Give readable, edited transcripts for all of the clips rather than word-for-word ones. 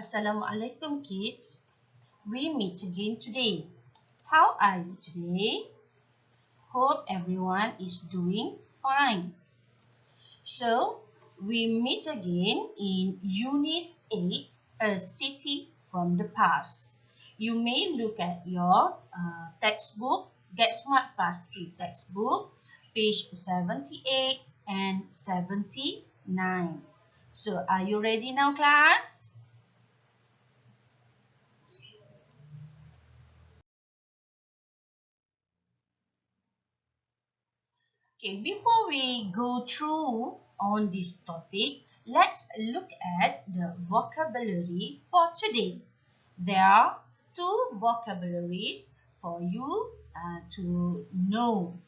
Assalamualaikum kids. We meet again today. How are you today? Hope everyone is doing fine. So, we meet again in Unit 8, A City from the Past. You may look at your textbook, Get Smart Class 3 textbook, page 78 and 79. So, are you ready now, class? Okay, before we go through on this topic, let's look at the vocabulary for today. There are two vocabularies for you to know.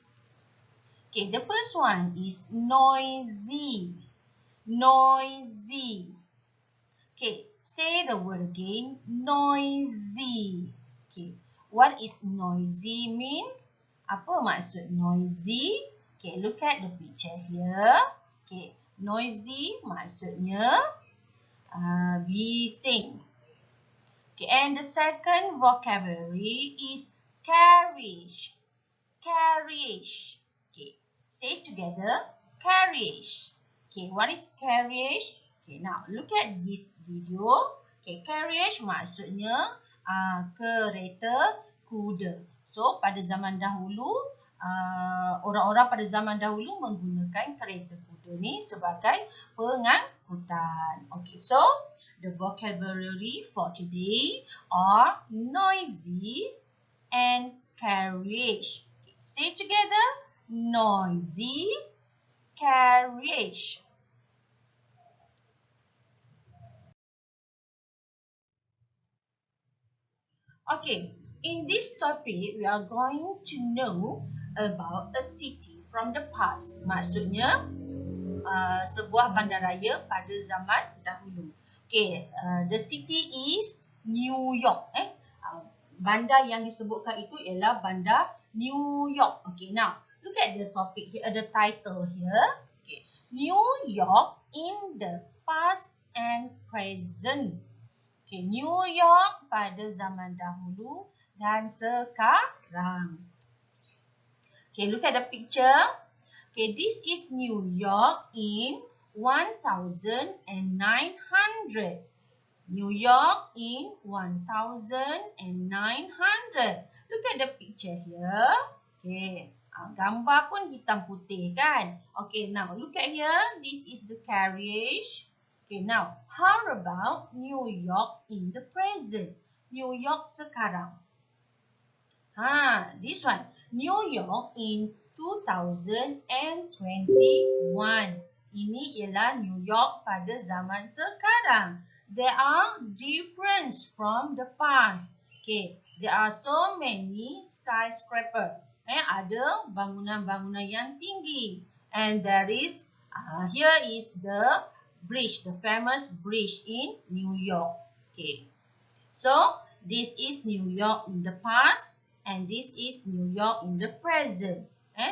Okay, the first one is noisy. Noisy. Okay, say the word again, noisy. Okay, what is noisy means? Apa maksud noisy? Okay, look at the picture here. Okay, noisy maksudnya bising. Okay, and the second vocabulary is carriage. Carriage. Okay, say it together, carriage. Okay, what is carriage? Okay, now look at this video. Okay, carriage maksudnya kereta kuda. So, pada zaman dahulu, orang-orang pada zaman dahulu menggunakan kereta kuda ni sebagai pengangkutan. Okay, so the vocabulary for today are noisy and carriage. Okay, say together, noisy, carriage. Okay, in this topic, we are going to know about a city from the past. Maksudnya, sebuah bandaraya pada zaman dahulu. Okay, the city is New York. Bandar yang disebutkan itu ialah bandar New York. Okay, now look at the topic here, the title here. Okay, New York in the past and present. Okay, New York pada zaman dahulu dan sekarang. Okay, look at the picture. Okay, this is New York in 1900. New York in 1900. Look at the picture here. Okay, gambar pun hitam putih kan? Okay, now look at here. This is the carriage. Okay, now how about New York in the present? New York sekarang. This one. New York in 2021. Ini ialah New York pada zaman sekarang. There are difference from the past. Okay, there are so many skyscraper. Ada bangunan-bangunan yang tinggi. And there is, here is the bridge, the famous bridge in New York. Okay, so this is New York in the past. And this is New York in the present.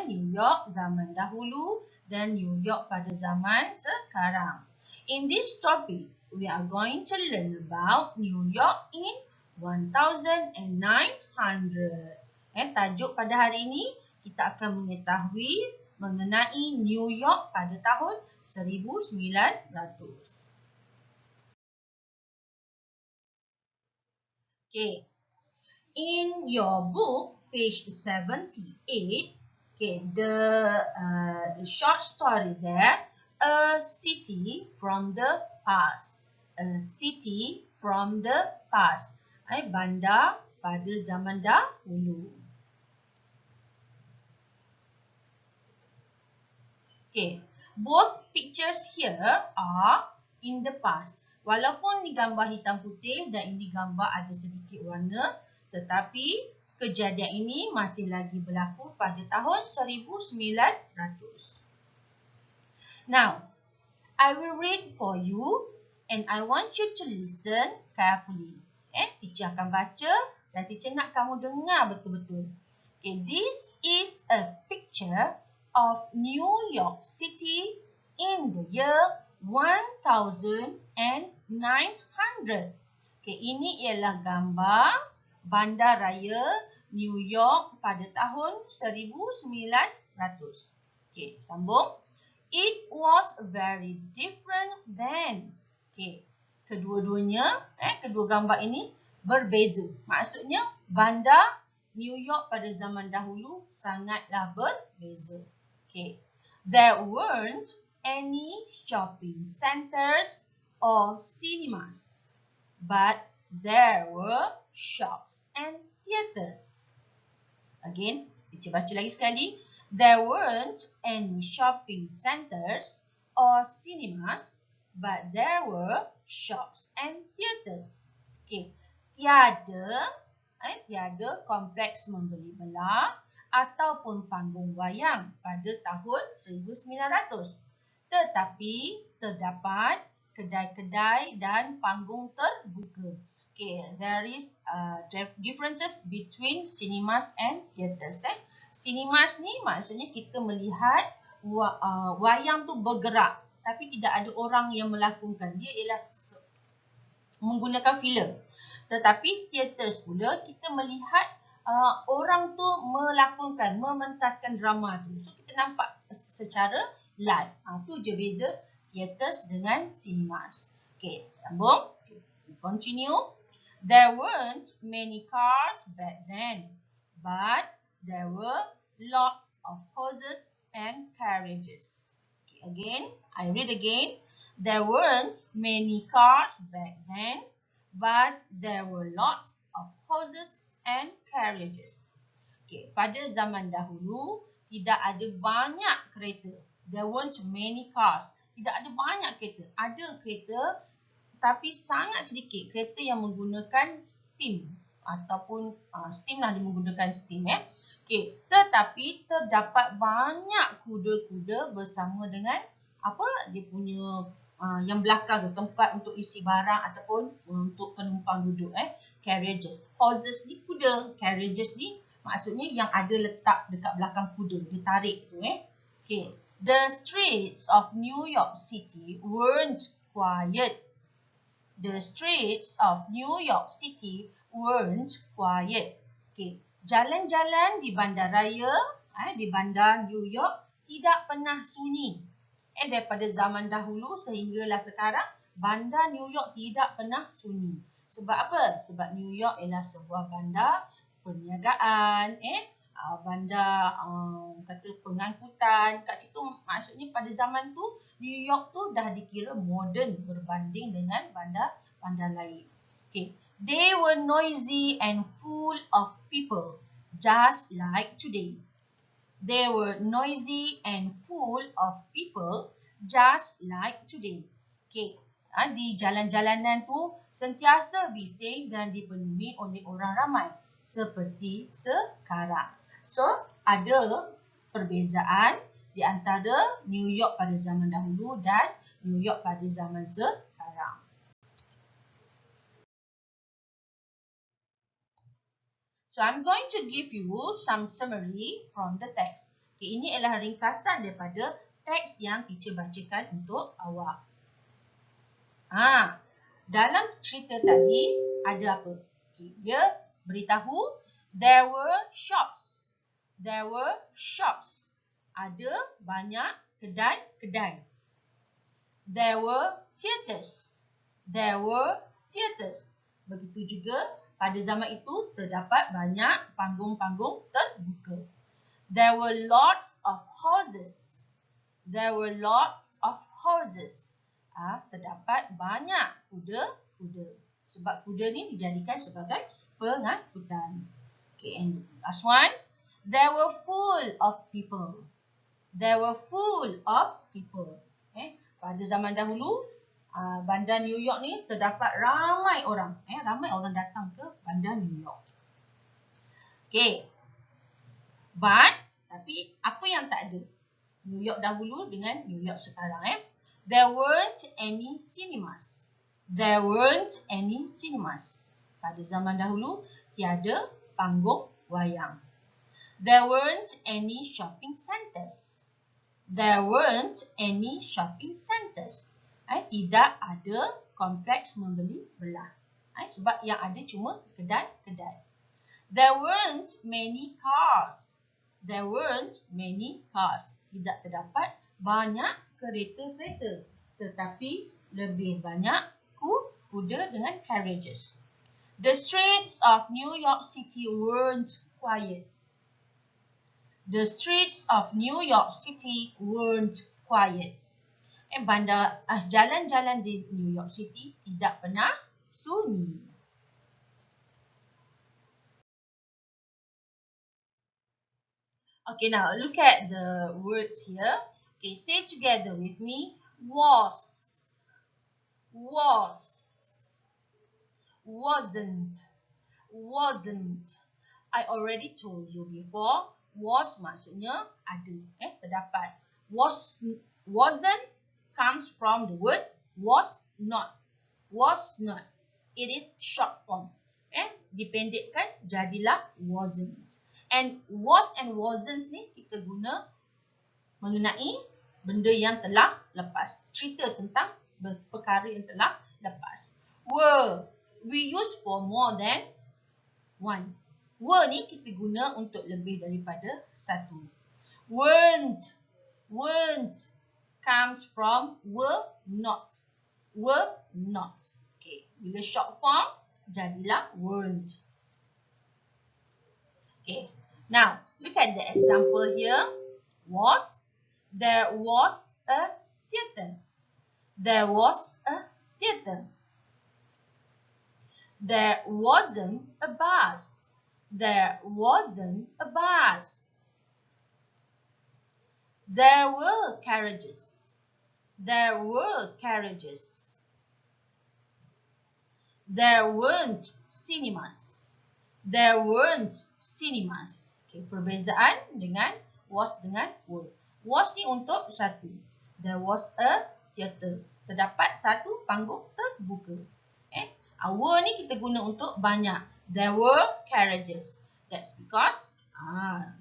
New York zaman dahulu dan New York pada zaman sekarang. In this topic, we are going to learn about New York in 1900. Tajuk pada hari ini, kita akan mengetahui mengenai New York pada tahun 1900. Okay. In your book, page 78, okay, the short story there, a city from the past. A city from the past. Bandar pada zaman dahulu. Okay, both pictures here are in the past. Walaupun ni gambar hitam putih dan ini gambar ada sedikit warna, tetapi kejadian ini masih lagi berlaku pada tahun 1900. Now, I will read for you and I want you to listen carefully. Teacher akan baca dan teacher nak kamu dengar betul-betul. Okay, this is a picture of New York City in the year 1900. Okay, ini ialah gambar Bandaraya New York pada tahun 1900. Okay, sambung. It was very different then. Okay, kedua-duanya, kedua gambar ini berbeza. Maksudnya, bandar New York pada zaman dahulu sangatlah berbeza. Okay, there weren't any shopping centers or cinemas, but there were shops and theatres. Again, teacher baca lagi sekali. There weren't any shopping centers or cinemas, but there were shops and theatres. Okay, tiada kompleks membeli belah ataupun panggung wayang pada tahun 1900. Tetapi terdapat kedai-kedai dan panggung terbuka. Okay, there is differences between cinemas and theatres. Cinemas ni maksudnya kita melihat wayang tu bergerak tapi tidak ada orang yang melakonkan. Dia ialah menggunakan filem. Tetapi theatres pula kita melihat orang tu melakonkan, mementaskan drama tu. So kita nampak secara live. Tu je beza theatres dengan cinemas. Okay, sambung. Okay, we continue. There weren't many cars back then, but there were lots of horses and carriages. Okay, again, I read again. There weren't many cars back then, but there were lots of horses and carriages. Okay, pada zaman dahulu tidak ada banyak kereta. There weren't many cars. Tidak ada banyak kereta. Ada kereta tapi sangat sedikit kereta yang menggunakan steam ataupun steam lah dia menggunakan steam. Okay, tetapi terdapat banyak kuda-kuda bersama dengan apa dia punya yang belakang tu, tempat untuk isi barang ataupun untuk penumpang duduk. Carriages. Horses ni kuda, carriages ni maksudnya yang ada letak dekat belakang kuda, dia tarik tu. Okay. The streets of New York City weren't quiet. The streets of New York City weren't quiet. Okay. Jalan-jalan di bandaraya, di bandar New York tidak pernah sunyi. Daripada zaman dahulu sehinggalah sekarang, bandar New York tidak pernah sunyi. Sebab apa? Sebab New York ialah sebuah bandar perniagaan, bandar kata pengangkutan. Kat situ maksudnya pada zaman tu New York tu dah dikira moden berbanding dengan bandar lain. Okay. They were noisy and full of people, just like today. They were noisy and full of people, just like today. Okay. Di jalan-jalanan tu sentiasa bising dan dipenuhi oleh orang ramai seperti sekarang. So, ada perbezaan di antara New York pada zaman dahulu dan New York pada zaman sekarang. So, I'm going to give you some summary from the text. Okay, ini adalah ringkasan daripada teks yang teacher bacakan untuk awak. Dalam cerita tadi ada apa? Okay, dia beritahu there were shops. There were shops. Ada banyak kedai-kedai. There were theatres. There were theatres. Begitu juga pada zaman itu terdapat banyak panggung-panggung terbuka. There were lots of horses. There were lots of horses. Terdapat banyak kuda-kuda. Sebab kuda ni dijadikan sebagai pengangkutan. Okay, and last one. There were full of people. There were full of people. Pada zaman dahulu, bandar New York ni terdapat ramai orang. Ramai orang datang ke bandar New York. Okay. But, tapi apa yang tak ada? New York dahulu dengan New York sekarang. There weren't any cinemas. There weren't any cinemas. Pada zaman dahulu, tiada panggung wayang. There weren't any shopping centers. There weren't any shopping centers. Tidak ada kompleks membeli belah. Sebab yang ada cuma kedai-kedai. There weren't many cars. There weren't many cars. Tidak terdapat banyak kereta-kereta. Tetapi lebih banyak kuda dengan carriages. The streets of New York City weren't quiet. The streets of New York City weren't quiet. Jalan-jalan di New York City tidak pernah sunyi. Okay, now look at the words here. Okay, say together with me. Was, was, wasn't, wasn't. I already told you before. Was maksudnya ada, terdapat. Wasn't comes from the word was not. Was not. It is short form. Dipendekkan jadilah wasn't. And was and wasn't ni kita guna mengenai benda yang telah lepas. Cerita tentang perkara yang telah lepas. Were, we use for more than one. Were ni kita guna untuk lebih daripada satu. Weren't, weren't comes from were not. Were not. Okay, bila short form jadilah weren't. Okay. Now, look at the example here. Was, there was a theatre. There was a theatre. There wasn't a bus. There wasn't a bus. There were carriages. There were carriages. There weren't cinemas. There weren't cinemas. Okay, perbezaan dengan was dengan were. Was ni untuk satu. There was a theatre. Terdapat satu panggung terbuka. Were ni kita guna untuk banyak. There were carriages. That's because,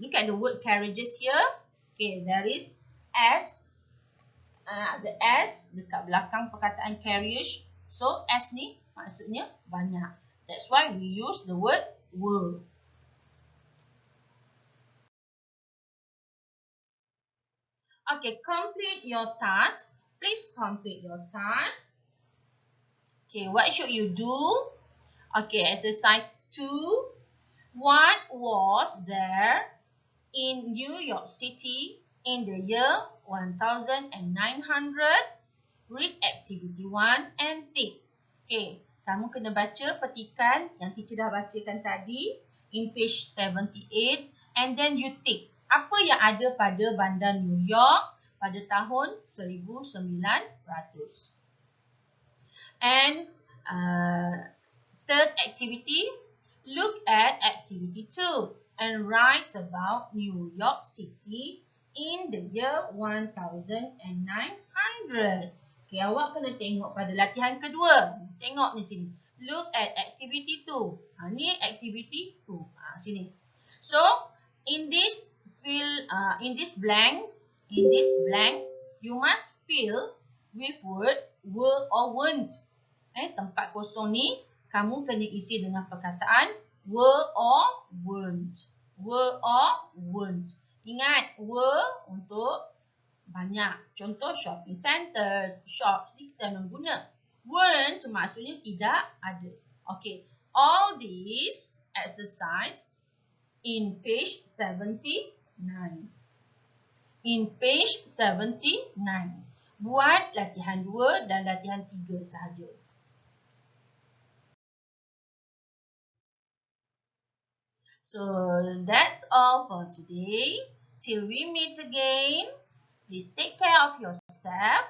look at the word carriages here. Okay, there is S. The S dekat belakang perkataan carriage. So, S ni maksudnya banyak. That's why we use the word were. Okay, complete your task. Please complete your task. Okay, what should you do? Okay, exercise 2. What was there in New York City in the year 1900? Read activity 1 and tick. Okay, kamu kena baca petikan yang teacher dah bacakan tadi in page 78 and then you tick. Apa yang ada pada bandar New York pada tahun 1900? And third activity, look at activity 2 and write about New York City in the year 1900. Okay, awak kena tengok pada latihan kedua. Tengok ni sini. Look at activity 2. Ni activity 2. Sini. So, in this blank, you must fill with word were or weren't. Tempat kosong ni kamu kena isi dengan perkataan were or weren't. Were or weren't. Ingat, were untuk banyak. Contoh shopping centers, shops ni kita nak guna. Weren't maksudnya tidak ada. Okay, all these exercise in page 79. In page 79. Buat latihan 2 dan latihan 3 sahaja. So, that's all for today. Till we meet again, please take care of yourself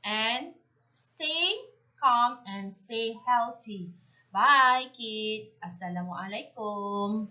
and stay calm and stay healthy. Bye, kids. Assalamualaikum.